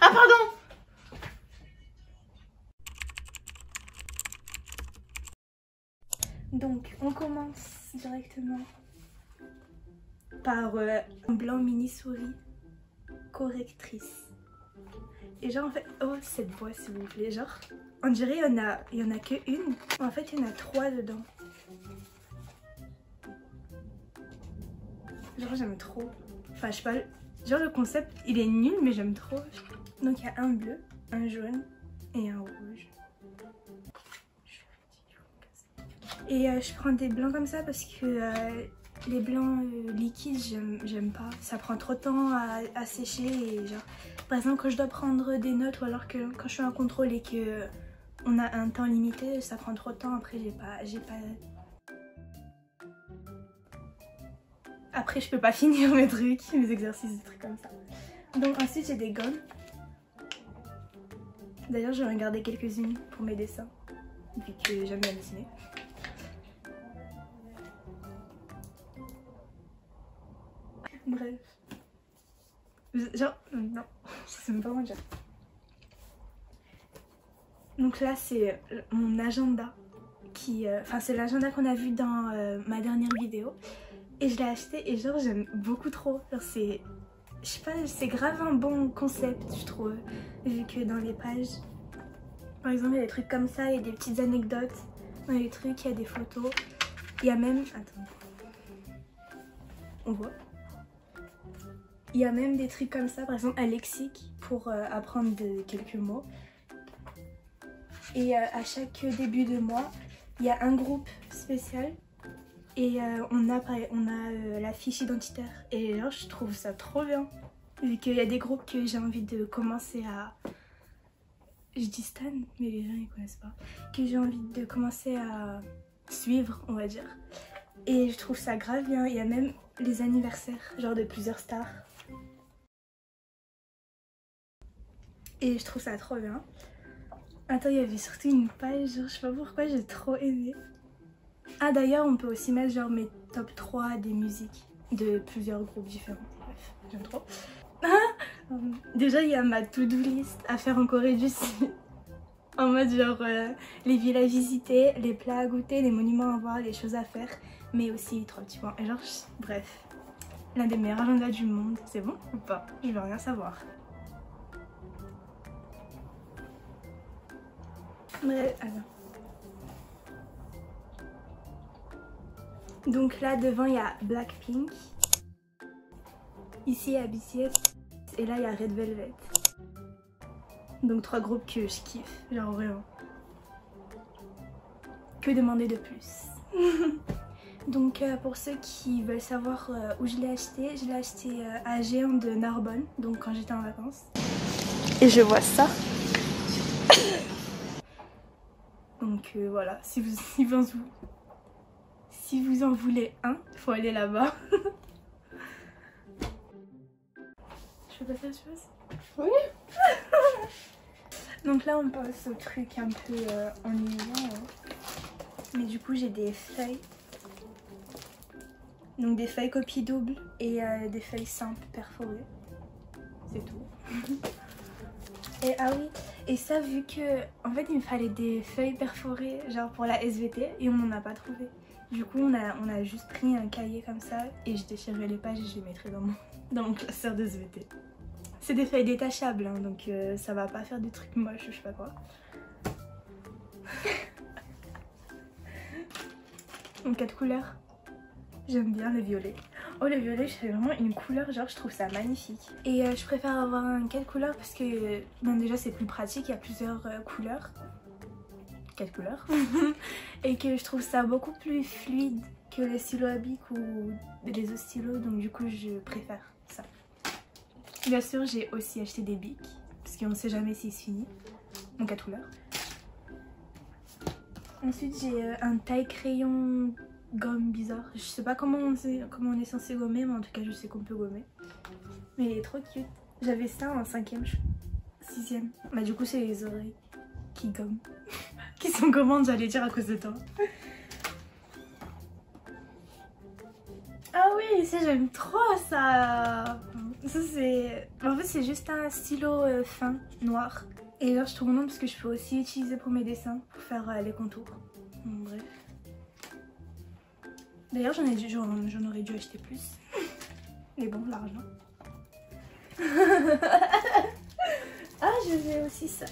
Ah pardon. Donc on commence directement par un blanc mini souris correctrice. Et genre en fait, oh cette voix s'il vous plaît, genre on dirait il y en a que une, en fait il y en a 3 dedans. Genre j'aime trop, enfin je sais pas, genre le concept il est nul mais j'aime trop. Donc il y a un bleu, un jaune et un rouge. Et je prends des blancs comme ça parce que les blancs liquides j'aime pas, ça prend trop de temps à sécher. Et genre par exemple quand je dois prendre des notes ou alors que quand je fais un contrôle et que on a un temps limité, ça prend trop de temps, après j'ai pas après je peux pas finir mes trucs, mes exercices, des trucs comme ça. Donc ensuite j'ai des gommes. D'ailleurs je vais regarder quelques-unes pour mes dessins vu que j'aime bien dessiner. Bref. Genre, non, je sais même pas comment dire. Donc là, c'est mon agenda. Enfin, c'est l'agenda qu'on a vu dans ma dernière vidéo. Et je l'ai acheté et genre, j'aime beaucoup trop. C'est, je sais pas, c'est grave un bon concept, je trouve. Vu que dans les pages, par exemple, il y a des trucs comme ça, il y a des petites anecdotes. Dans les trucs, il y a des photos. Il y a même... Attends. On voit. Il y a même des trucs comme ça, par exemple un lexique pour apprendre quelques mots. Et à chaque début de mois, il y a un groupe spécial et on a la fiche identitaire. Et là, je trouve ça trop bien. Vu qu'il y a des groupes que j'ai envie de commencer à... Je dis stan, mais les gens ils connaissent pas. Que j'ai envie de commencer à suivre, on va dire. Et je trouve ça grave bien. Il y a même les anniversaires, genre de plusieurs stars. Et je trouve ça trop bien. Attends, il y avait surtout une page, genre, je sais pas pourquoi, j'ai trop aimé. Ah d'ailleurs, on peut aussi mettre genre mes top 3 des musiques de plusieurs groupes différents. Bref, j'aime trop. Déjà, il y a ma to-do list à faire en Corée du Sud. En mode genre les villes à visiter, les plats à goûter, les monuments à voir, les choses à faire. Mais aussi trop, tu vois. Et genre, bref, l'un des meilleurs agendas du monde. C'est bon ou pas? Je veux rien savoir. Bref, alors. Donc là devant il y a Blackpink. Ici il y a BTS. Et là il y a Red Velvet. Donc 3 groupes que je kiffe, genre vraiment. Que demander de plus? Donc pour ceux qui veulent savoir où je l'ai acheté à Géant de Narbonne, donc quand j'étais en vacances. Et je vois ça. Donc voilà, si vous en voulez un, il faut aller là-bas. Je peux passer à autre chose? Oui. Donc là on passe au truc un peu ennuyant. Mais du coup j'ai des feuilles. Donc des feuilles copie double et des feuilles simples perforées. C'est tout. Et ah oui, et ça vu que en fait il me fallait des feuilles perforées genre pour la SVT et on n'en a pas trouvé. Du coup on a juste pris un cahier comme ça et je déchirerai les pages et je les mettrai dans mon classeur de SVT. C'est des feuilles détachables hein, donc ça va pas faire des trucs moches ou je sais pas quoi. Donc 4 couleurs. J'aime bien le violet. Oh le violet c'est vraiment une couleur genre je trouve ça magnifique. Et je préfère avoir un 4 couleurs parce que bon, déjà c'est plus pratique, il y a plusieurs couleurs. 4 couleurs. Et que je trouve ça beaucoup plus fluide que le stylo à bic ou les autres stylos, donc du coup je préfère ça. Bien sûr j'ai aussi acheté des bics parce qu'on sait jamais s'il se finit. Donc 4 couleurs. Ensuite j'ai un taille crayon gomme bizarre. Je sais pas comment on est censé gommer, mais en tout cas je sais qu'on peut gommer. Mais il est trop cute. J'avais ça en 5ème, 6ème. Bah du coup c'est les oreilles qui gomment. Qui sont gommantes j'allais dire à cause de toi. Ah oui, ça j'aime trop ça. Ça c'est... En fait c'est juste un stylo fin, noir. Et là je trouve non parce que je peux aussi utiliser pour mes dessins, pour faire les contours. Bref. D'ailleurs j'en aurais dû acheter plus. Mais bon, l'argent. Ah, je vais aussi ça.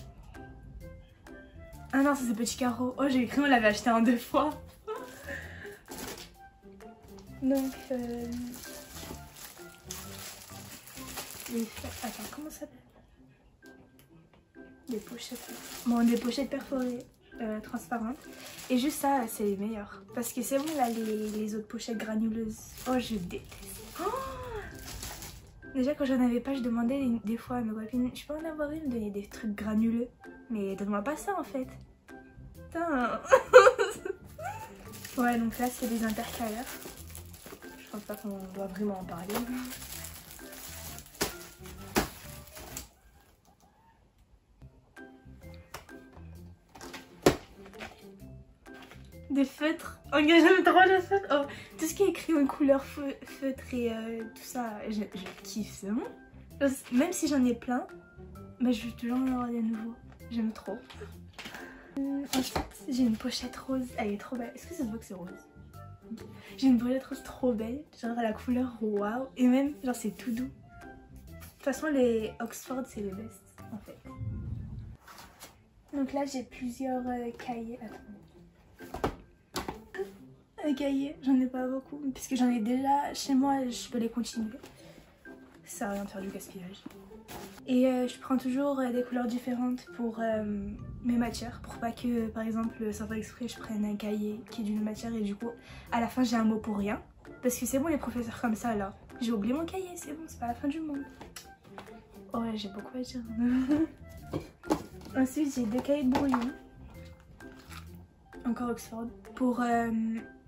Ah non, ça c'est Petit Carreau. Oh, j'ai cru qu'on l'avait acheté en 2 fois. Donc, attends, comment ça s'appelle? Des pochettes. Bon, des pochettes perforées, transparentes. Et juste ça, c'est les meilleurs. Parce que c'est bon là, les autres pochettes granuleuses. Oh, je déteste. Oh, déjà quand j'en avais pas, je demandais des fois à mes copines, je peux en avoir une, des trucs granuleux. Mais donne-moi pas ça en fait. Putain. Ouais, donc là c'est des intercalaires. Je pense pas qu'on doit vraiment en parler. Des feutres. Oh, j'aime trop les feutres. Oh, tout ce qui est écrit en couleur feutre et tout ça, je kiffe, c'est bon. Même si j'en ai plein, bah, je vais toujours en avoir des nouveaux. J'aime trop. Ensuite, j'ai une pochette rose. Elle est trop belle. Est-ce que ça se voit que c'est rose? J'ai une pochette rose trop belle. Genre la couleur waouh. Et même, genre c'est tout doux. De toute façon, les Oxford, c'est les best en fait. Donc là, j'ai plusieurs cahiers. Attends. Cahiers, j'en ai pas beaucoup puisque j'en ai déjà chez moi, je peux les continuer. Ça sert à rien de faire du gaspillage. Et je prends toujours des couleurs différentes pour mes matières, pour pas que par exemple sans faire exprès je prenne un cahier qui est d'une matière et du coup à la fin j'ai un mot pour rien. Parce que c'est bon les professeurs comme ça là, j'ai oublié mon cahier, c'est bon, c'est pas la fin du monde. Oh ouais, j'ai beaucoup à dire. Ensuite j'ai 2 cahiers de brouillon. Encore Oxford. Pour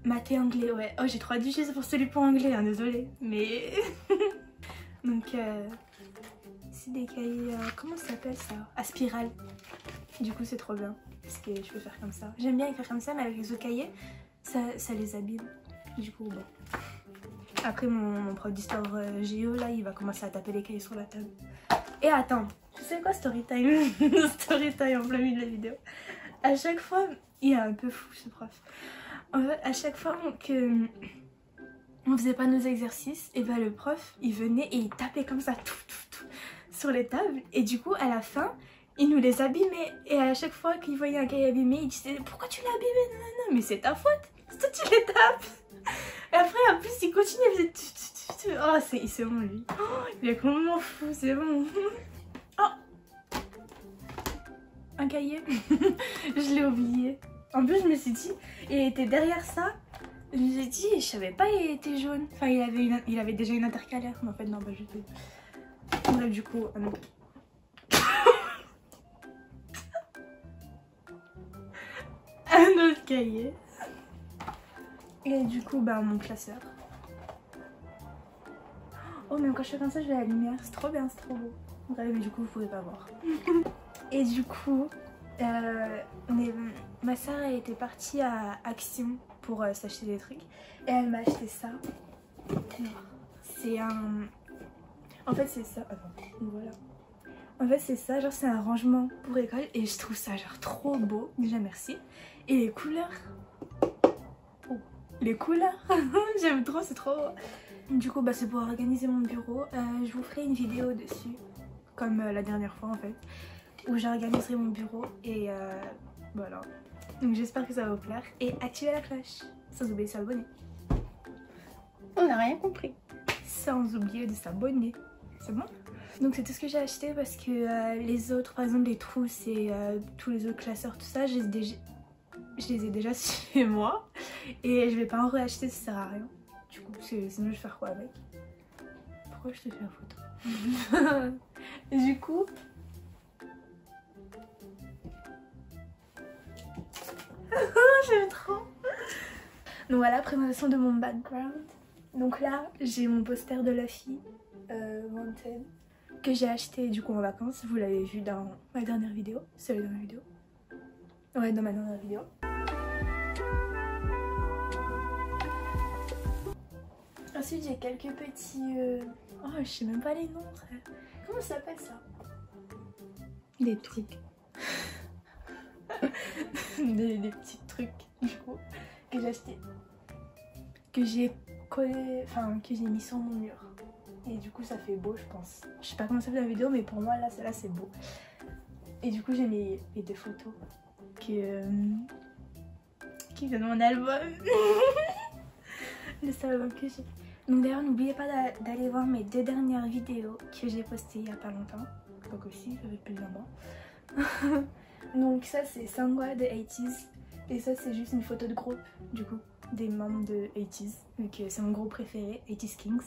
maths et anglais, ouais. Oh, j'ai trop hâte d'utiliser pour celui pour anglais, hein, désolée. Mais... Donc, c'est des cahiers... comment ça s'appelle ça? À spirale. Du coup, c'est trop bien. Parce que je peux faire comme ça. J'aime bien écrire comme ça, mais avec les autres cahiers, ça les abîme. Du coup, bon. Après, mon prof d'histoire géo, là, il va commencer à taper les cahiers sur la table. Et attends, tu sais quoi, story time? Story time en plein milieu de la vidéo. À chaque fois... Il est un peu fou ce prof. En fait, à chaque fois que on faisait pas nos exercices, et ben le prof il venait et il tapait comme ça tout sur les tables. Et du coup à la fin il nous les abîmait. Et à chaque fois qu'il voyait un cahier abîmé, il disait pourquoi tu l'as abîmé? Non, non, non, mais c'est ta faute. C'est toi tu les tapes. Et après en plus il continue, il faisait oh c'est bon lui. Oh, il est complètement fou, c'est bon. Oh, un cahier. Je l'ai oublié. En plus je me suis dit, il était derrière ça. Je me suis dit, je savais pas il était jaune. Enfin il avait déjà une intercalaire. Mais en fait non, pas du tout. Bref du coup, un autre. Un autre cahier. Et du coup bah mon classeur. Oh mais quand je fais comme ça je vais à la lumière. C'est trop bien, c'est trop beau. Bref mais du coup vous pouvez pas voir. Et du coup ma soeur était partie à Action pour s'acheter des trucs et elle m'a acheté ça. C'est un... En fait c'est ça, attends, voilà. En fait c'est ça, genre c'est un rangement pour école et je trouve ça genre trop beau, déjà merci. Et les couleurs, oh, les couleurs, j'aime trop, c'est trop beau. Du coup bah c'est pour organiser mon bureau, je vous ferai une vidéo dessus, comme la dernière fois en fait. Où j'organiserai mon bureau et voilà. Donc j'espère que ça va vous plaire. Et activez la cloche, sans oublier de s'abonner. On n'a rien compris. Sans oublier de s'abonner. C'est bon? Donc c'est tout ce que j'ai acheté parce que les autres, par exemple les trousses et tous les autres classeurs, tout ça, je les ai déjà chez moi. Et je vais pas en reacheter, ça sert à rien. Du coup, sinon je vais faire quoi avec? Pourquoi je te fais la photo? Du coup... J'aime trop. Donc voilà, présentation de mon background. Donc là, j'ai mon poster de Luffy, Wanted, que j'ai acheté du coup en vacances. Vous l'avez vu dans ma dernière vidéo. C'est la dernière vidéo. Ouais, dans ma dernière vidéo. Ensuite j'ai quelques petits... Oh je sais même pas les noms frère. Comment ça s'appelle ça? Des trucs. des petits trucs du coup que j'ai acheté. Que j'ai collé... Enfin que j'ai mis sur mon mur. Et du coup ça fait beau je pense. Je sais pas comment ça fait la vidéo mais pour moi là celle-là c'est beau. Et du coup j'ai mis les 2 photos qui viennent de mon album. Le seul album que j'ai. Donc d'ailleurs n'oubliez pas d'aller voir mes 2 dernières vidéos que j'ai postées il y a pas longtemps. Donc aussi avec plus d'un mois. Donc ça c'est Sangwa de 80s. Et ça c'est juste une photo de groupe du coup des membres de 80s. Donc c'est mon groupe préféré, 80s Kings.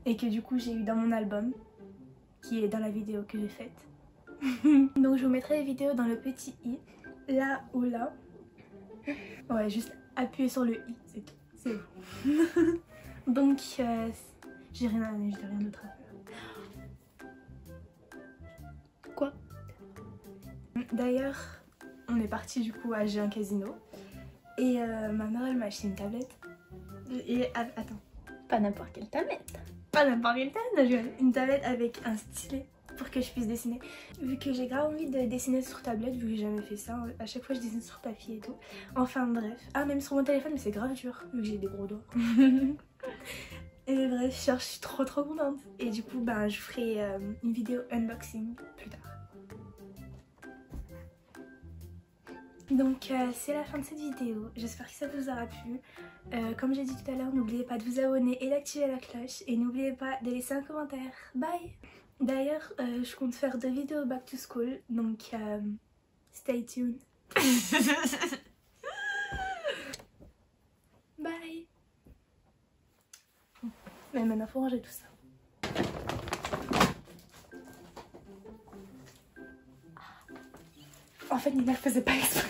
Et que du coup j'ai eu dans mon album. Qui est dans la vidéo que j'ai faite. Donc je vous mettrai les vidéos dans le petit i. Là ou là. Ouais juste appuyer sur le i, c'est tout. C'est bon. Donc j'ai rien d'autre à faire. Quoi? D'ailleurs on est parti du coup à G1 Casino. Et ma mère elle m'a acheté une tablette. Et attends, pas n'importe quelle tablette. Pas n'importe quelle tablette, une tablette avec un stylet pour que je puisse dessiner. Vu que j'ai grave envie de dessiner sur tablette, vu que j'ai jamais fait ça, à chaque fois je dessine sur papier et tout. Enfin bref, ah même sur mon téléphone mais c'est grave dur vu que j'ai des gros doigts. Et bref, je suis trop contente. Et du coup ben je ferai une vidéo unboxing plus tard. Donc c'est la fin de cette vidéo, j'espère que ça vous aura plu. Comme j'ai dit tout à l'heure, n'oubliez pas de vous abonner et d'activer la cloche. Et n'oubliez pas de laisser un commentaire. Bye. D'ailleurs, je compte faire 2 vidéos back to school, donc stay tuned. Bye. Mais maintenant faut ranger tout ça. En fait, Nina faisait pas exprès.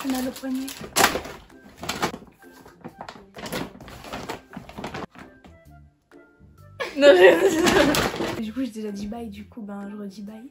J'ai mal au poignet. Non, du coup, j'ai déjà dit bye, du coup, ben, je redis bye.